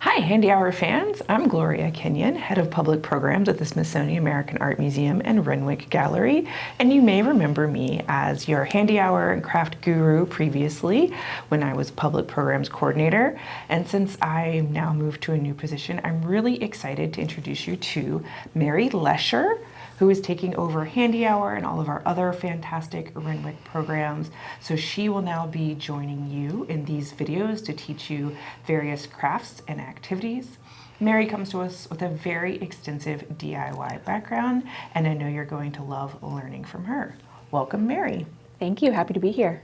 Hi, Handi-hour fans. I'm Gloria Kenyon, Head of Public Programs at the Smithsonian American Art Museum and Renwick Gallery, and you may remember me as your Handi-hour and craft guru previously when I was Public Programs Coordinator. And since I now moved to a new position, I'm really excited to introduce you to Mary Lesher, who is taking over Handi-hour and all of our other fantastic Renwick programs. So she will now be joining you in these videos to teach you various crafts and activities. Mary comes to us with a very extensive DIY background, and I know you're going to love learning from her. Welcome, Mary. Thank you, happy to be here.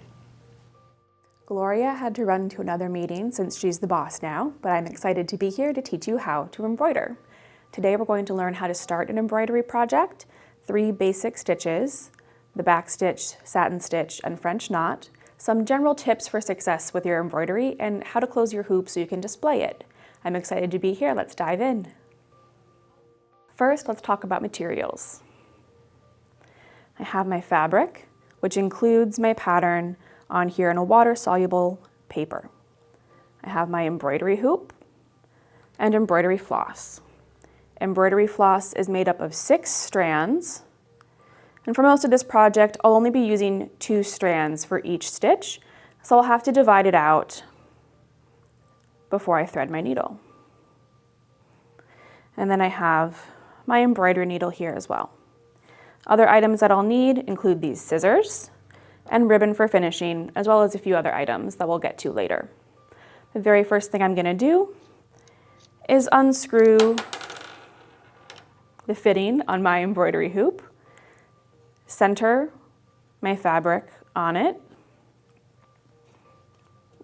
Gloria had to run to another meeting since she's the boss now, but I'm excited to be here to teach you how to embroider. Today we're going to learn how to start an embroidery project, 3 basic stitches, the backstitch, satin stitch, and French knot, some general tips for success with your embroidery, and how to close your hoop so you can display it. I'm excited to be here, let's dive in. First, let's talk about materials. I have my fabric, which includes my pattern on here in a water-soluble paper. I have my embroidery hoop and embroidery floss. Embroidery floss is made up of 6 strands, and for most of this project, I'll only be using 2 strands for each stitch, so I'll have to divide it out before I thread my needle. And then I have my embroidery needle here as well. Other items that I'll need include these scissors and ribbon for finishing, as well as a few other items that we'll get to later. The very first thing I'm going to do is unscrew the fitting on my embroidery hoop, center my fabric on it,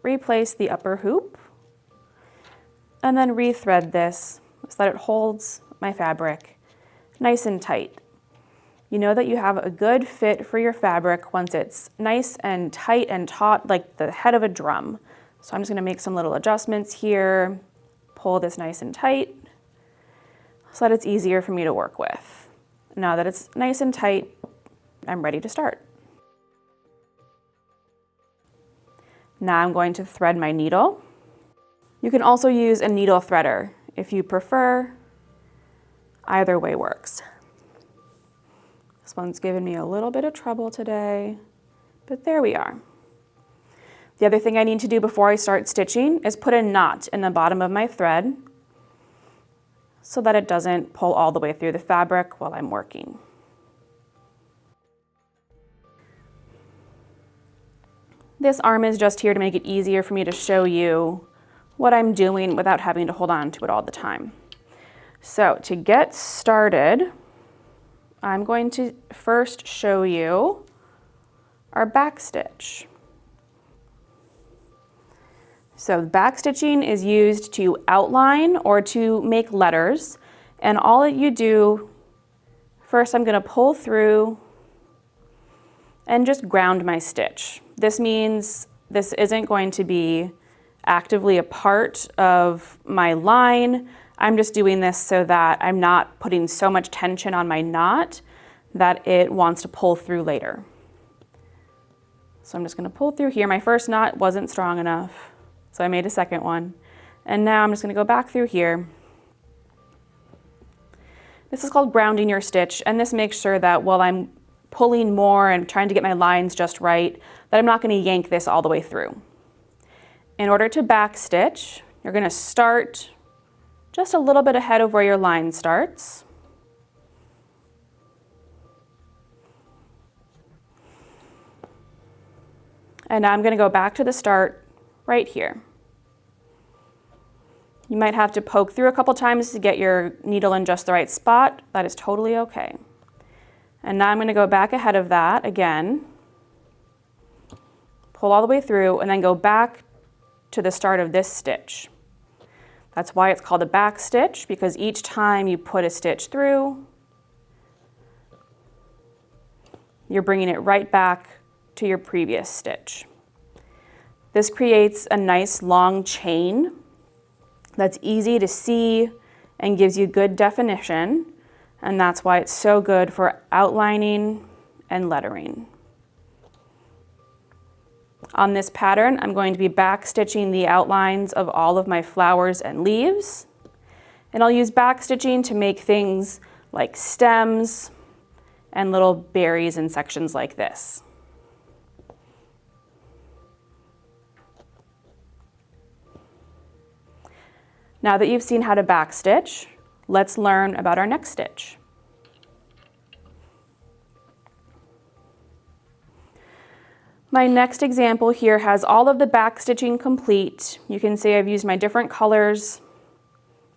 replace the upper hoop, and then rethread this so that it holds my fabric nice and tight. You know that you have a good fit for your fabric once it's nice and tight and taut like the head of a drum. So I'm just going to make some little adjustments here, pull this nice and tight, so that it's easier for me to work with. Now that it's nice and tight, I'm ready to start. Now I'm going to thread my needle. You can also use a needle threader if you prefer. Either way works. This one's given me a little bit of trouble today, but there we are. The other thing I need to do before I start stitching is put a knot in the bottom of my thread so that it doesn't pull all the way through the fabric while I'm working. This arm is just here to make it easier for me to show you what I'm doing without having to hold on to it all the time. So to get started, I'm going to first show you our backstitch. So backstitching is used to outline or to make letters, and all that you do, first I'm going to pull through and just ground my stitch. This means this isn't going to be actively a part of my line. I'm just doing this so that I'm not putting so much tension on my knot that it wants to pull through later. So I'm just going to pull through here. My first knot wasn't strong enough, so I made a second one. And now I'm just going to go back through here. This is called grounding your stitch, and this makes sure that while I'm pulling more and trying to get my lines just right, that I'm not going to yank this all the way through. In order to backstitch, you're going to start just a little bit ahead of where your line starts. And now I'm going to go back to the start right here. You might have to poke through a couple times to get your needle in just the right spot. That is totally okay. And now I'm going to go back ahead of that again, pull all the way through, and then go back to the start of this stitch. That's why it's called a back stitch, because each time you put a stitch through, you're bringing it right back to your previous stitch. This creates a nice long chain that's easy to see and gives you good definition, and that's why it's so good for outlining and lettering. On this pattern, I'm going to be backstitching the outlines of all of my flowers and leaves. And I'll use backstitching to make things like stems and little berries in sections like this. Now that you've seen how to backstitch, let's learn about our next stitch. My next example here has all of the backstitching complete. You can see I've used my different colors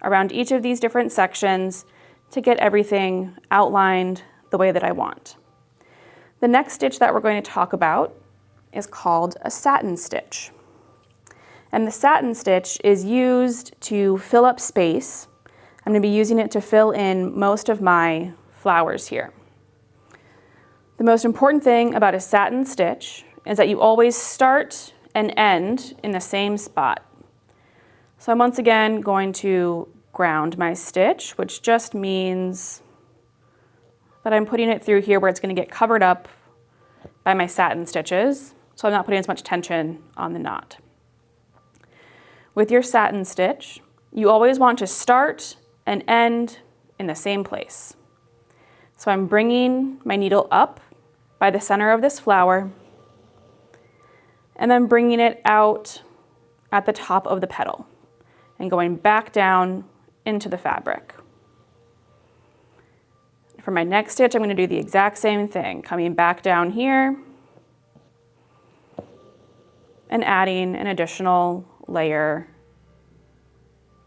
around each of these different sections to get everything outlined the way that I want. The next stitch that we're going to talk about is called a satin stitch. And the satin stitch is used to fill up space. I'm going to be using it to fill in most of my flowers here. The most important thing about a satin stitch is that you always start and end in the same spot. So I'm once again going to ground my stitch, which just means that I'm putting it through here where it's going to get covered up by my satin stitches, so I'm not putting as much tension on the knot. With your satin stitch, you always want to start and end in the same place. So I'm bringing my needle up by the center of this flower, and then bringing it out at the top of the petal and going back down into the fabric. For my next stitch, I'm going to do the exact same thing, coming back down here and adding an additional layer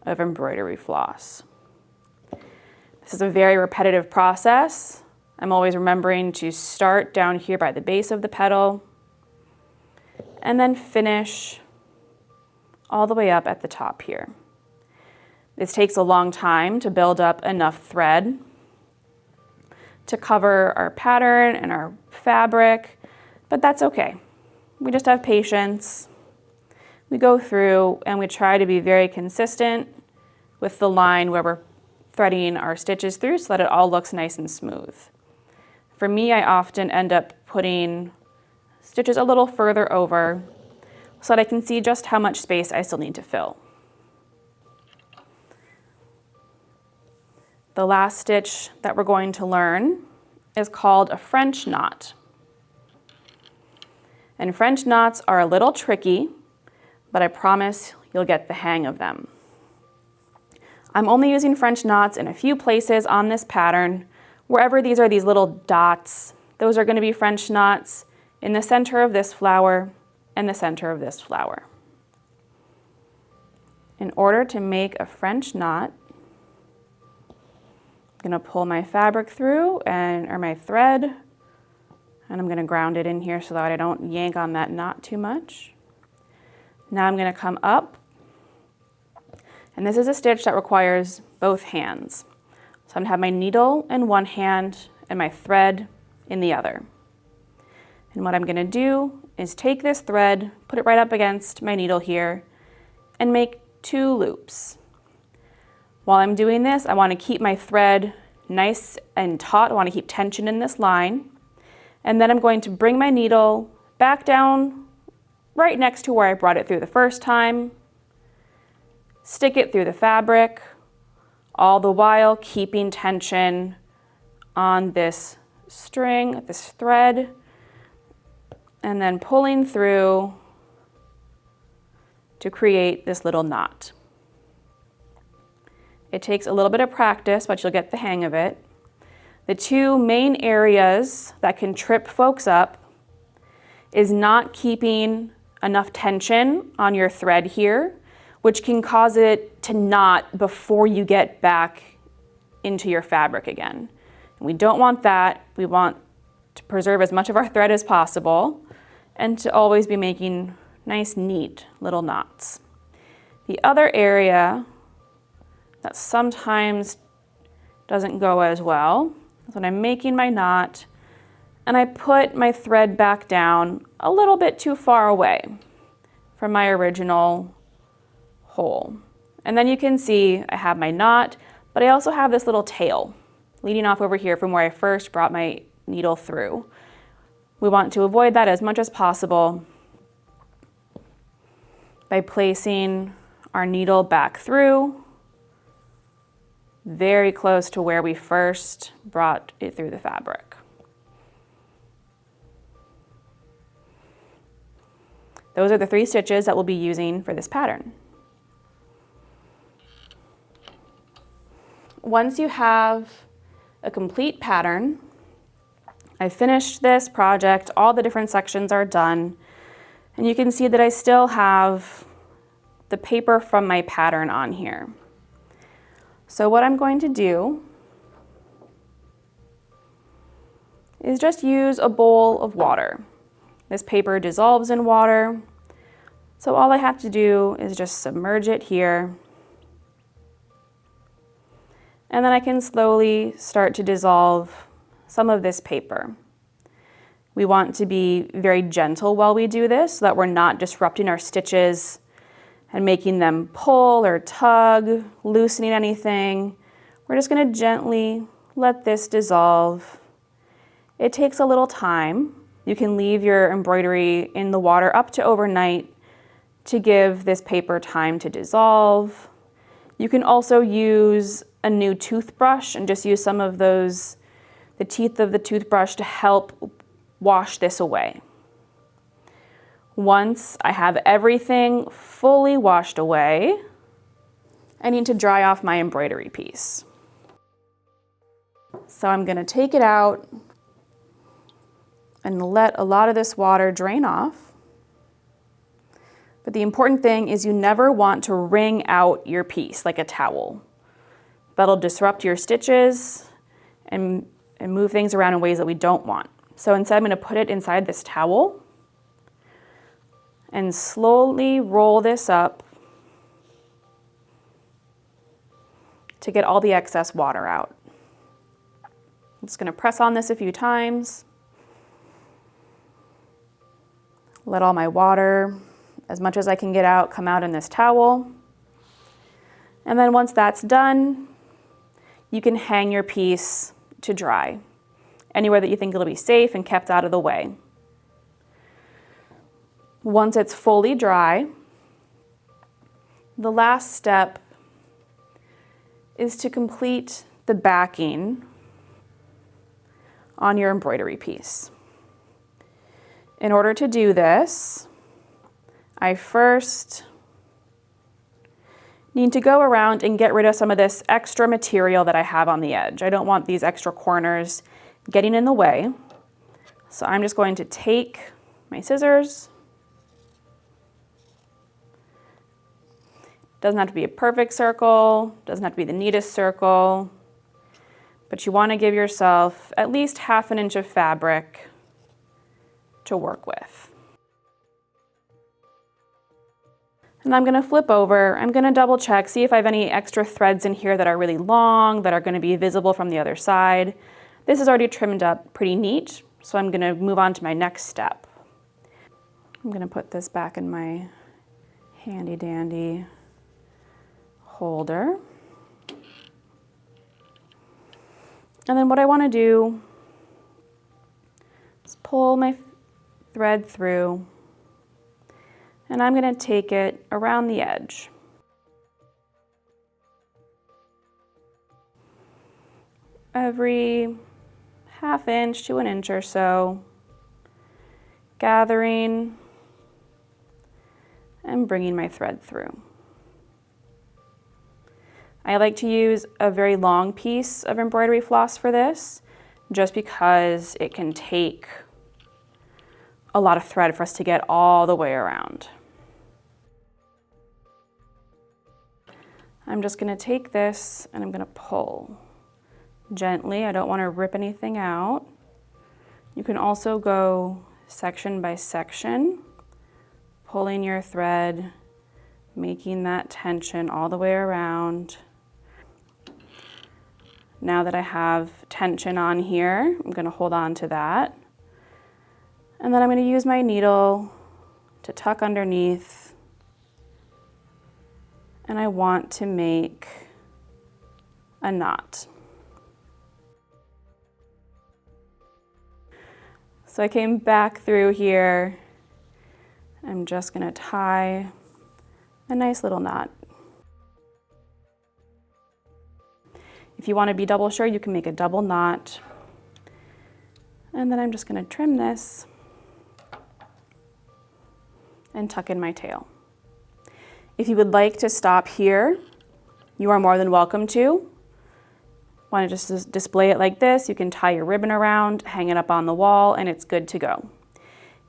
of embroidery floss. This is a very repetitive process. I'm always remembering to start down here by the base of the petal and then finish all the way up at the top here. This takes a long time to build up enough thread to cover our pattern and our fabric, but that's okay. We just have patience. We go through and we try to be very consistent with the line where we're threading our stitches through so that it all looks nice and smooth. For me, I often end up putting stitches a little further over so that I can see just how much space I still need to fill. The last stitch that we're going to learn is called a French knot. And French knots are a little tricky, but I promise you'll get the hang of them. I'm only using French knots in a few places on this pattern. Wherever these are these little dots, those are going to be French knots in the center of this flower and the center of this flower. In order to make a French knot, I'm going to pull my fabric through or my thread, and I'm going to ground it in here so that I don't yank on that knot too much. Now I'm going to come up, and this is a stitch that requires both hands. So I'm going to have my needle in one hand and my thread in the other. And what I'm going to do is take this thread, put it right up against my needle here, and make 2 loops. While I'm doing this, I want to keep my thread nice and taut. I want to keep tension in this line. And then I'm going to bring my needle back down right next to where I brought it through the first time, stick it through the fabric, all the while keeping tension on this string, this thread, and then pulling through to create this little knot. It takes a little bit of practice, but you'll get the hang of it. The 2 main areas that can trip folks up is not keeping enough tension on your thread here, which can cause it to knot before you get back into your fabric again. And we don't want that. We want to preserve as much of our thread as possible and to always be making nice, neat little knots. The other area that sometimes doesn't go as well is when I'm making my knot and I put my thread back down a little bit too far away from my original hole. And then you can see I have my knot, but I also have this little tail leading off over here from where I first brought my needle through. We want to avoid that as much as possible. by placing our needle back through, very close to where we first brought it through the fabric. Those are the 3 stitches that we'll be using for this pattern. Once you have a complete pattern, I finished this project, all the different sections are done, and you can see that I still have the paper from my pattern on here. So what I'm going to do is just use a bowl of water. This paper dissolves in water, so all I have to do is just submerge it here, and then I can slowly start to dissolve some of this paper. We want to be very gentle while we do this so that we're not disrupting our stitches and making them pull or tug, loosening anything. We're just going to gently let this dissolve. It takes a little time. You can leave your embroidery in the water up to overnight to give this paper time to dissolve. You can also use a new toothbrush and just use some of the teeth of the toothbrush to help wash this away. Once I have everything fully washed away, I need to dry off my embroidery piece. So I'm going to take it out and let a lot of this water drain off. But the important thing is you never want to wring out your piece like a towel. That'll disrupt your stitches and move things around in ways that we don't want. So instead I'm going to put it inside this towel and slowly roll this up to get all the excess water out. I'm just going to press on this a few times. Let all my water, as much as I can get out, come out in this towel. And then once that's done, you can hang your piece to dry anywhere that you think it'll be safe and kept out of the way. Once it's fully dry, the last step is to complete the backing on your embroidery piece. In order to do this, I first need to go around and get rid of some of this extra material that I have on the edge. I don't want these extra corners getting in the way. So I'm just going to take my scissors. Doesn't have to be a perfect circle, doesn't have to be the neatest circle, but you want to give yourself at least 1/2 inch of fabric to work with. And I'm going to flip over. I'm going to double check, see if I have any extra threads in here that are really long, that are going to be visible from the other side. This is already trimmed up pretty neat, so I'm going to move on to my next step. I'm going to put this back in my handy dandy holder. And then what I want to do is pull my thread through, and I'm going to take it around the edge. Every 1/2 inch to 1 inch or so, gathering and bringing my thread through. I like to use a very long piece of embroidery floss for this, just because it can take a lot of thread for us to get all the way around. I'm just going to take this and I'm going to pull gently. I don't want to rip anything out. You can also go section by section, pulling your thread, making that tension all the way around. Now that I have tension on here, I'm going to hold on to that. And then I'm going to use my needle to tuck underneath. And I want to make a knot. So I came back through here. I'm just going to tie a nice little knot. If you want to be double sure, you can make a double knot. And then I'm just going to trim this and tuck in my tail. If you would like to stop here, you are more than welcome to. Want to just display it like this, you can tie your ribbon around, hang it up on the wall, and it's good to go.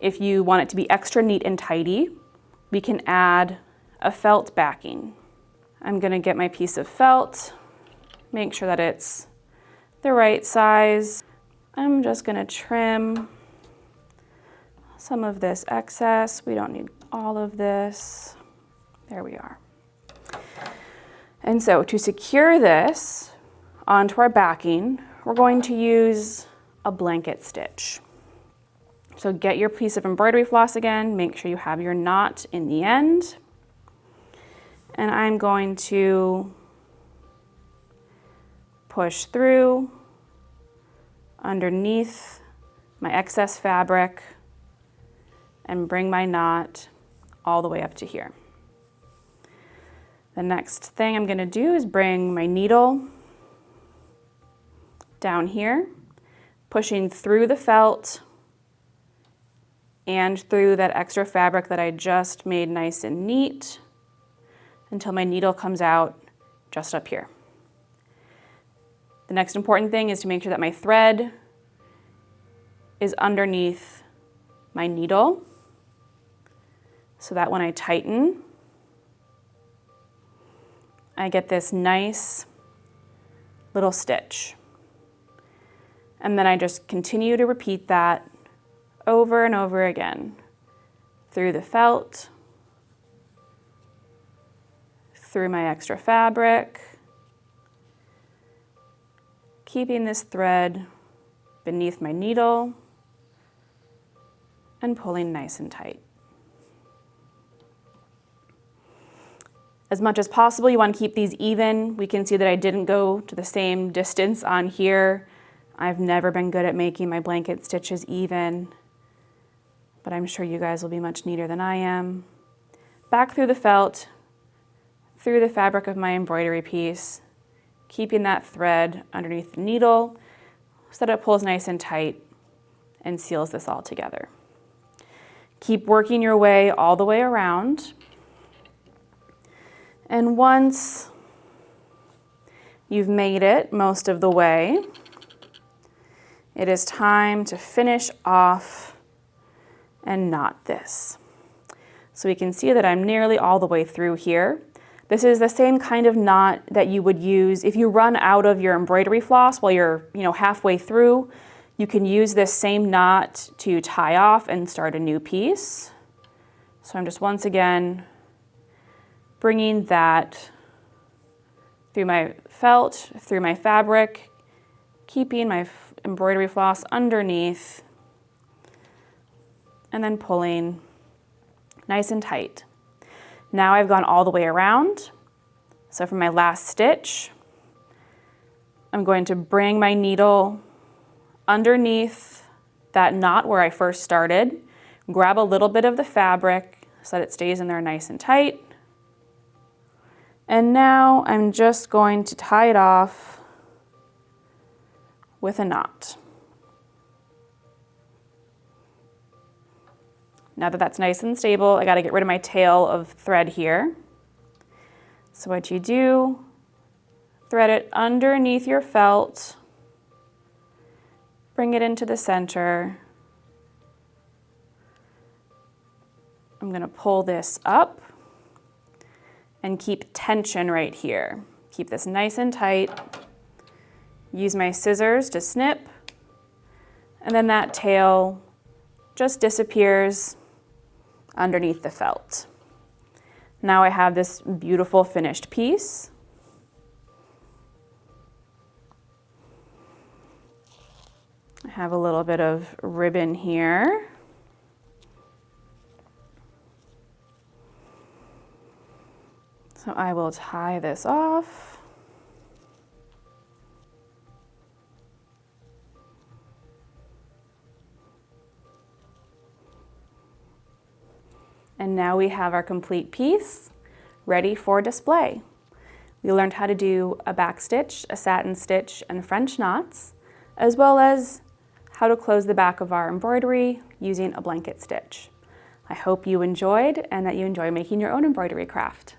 If you want it to be extra neat and tidy, we can add a felt backing. I'm going to get my piece of felt, make sure that it's the right size. I'm just going to trim some of this excess. We don't need all of this. There we are. And so to secure this onto our backing, we're going to use a blanket stitch. So get your piece of embroidery floss again, make sure you have your knot in the end. And I'm going to push through underneath my excess fabric and bring my knot all the way up to here. The next thing I'm going to do is bring my needle down here, pushing through the felt and through that extra fabric that I just made nice and neat until my needle comes out just up here. The next important thing is to make sure that my thread is underneath my needle so that when I tighten, I get this nice little stitch. And then I just continue to repeat that over and over again through the felt, through my extra fabric, keeping this thread beneath my needle and pulling nice and tight. As much as possible, you want to keep these even. We can see that I didn't go to the same distance on here. I've never been good at making my blanket stitches even, but I'm sure you guys will be much neater than I am. Back through the felt, through the fabric of my embroidery piece, keeping that thread underneath the needle so that it pulls nice and tight and seals this all together. Keep working your way all the way around. And once you've made it most of the way, it is time to finish off and knot this. So we can see that I'm nearly all the way through here. This is the same kind of knot that you would use if you run out of your embroidery floss while you're halfway through. You can use this same knot to tie off and start a new piece. So I'm just once again bringing that through my felt, through my fabric, keeping my embroidery floss underneath, and then pulling nice and tight. Now I've gone all the way around. So for my last stitch, I'm going to bring my needle underneath that knot where I first started, grab a little bit of the fabric so that it stays in there nice and tight. And now I'm just going to tie it off with a knot. Now that that's nice and stable, I got to get rid of my tail of thread here. So what you do, thread it underneath your felt, bring it into the center. I'm going to pull this up and keep tension right here. Keep this nice and tight. Use my scissors to snip, and then that tail just disappears underneath the felt. Now I have this beautiful finished piece. I have a little bit of ribbon here. So I will tie this off. And now we have our complete piece. ready for display. We learned how to do a backstitch, a satin stitch, and French knots, as well as how to close the back of our embroidery using a blanket stitch. I hope you enjoyed and that you enjoy making your own embroidery craft.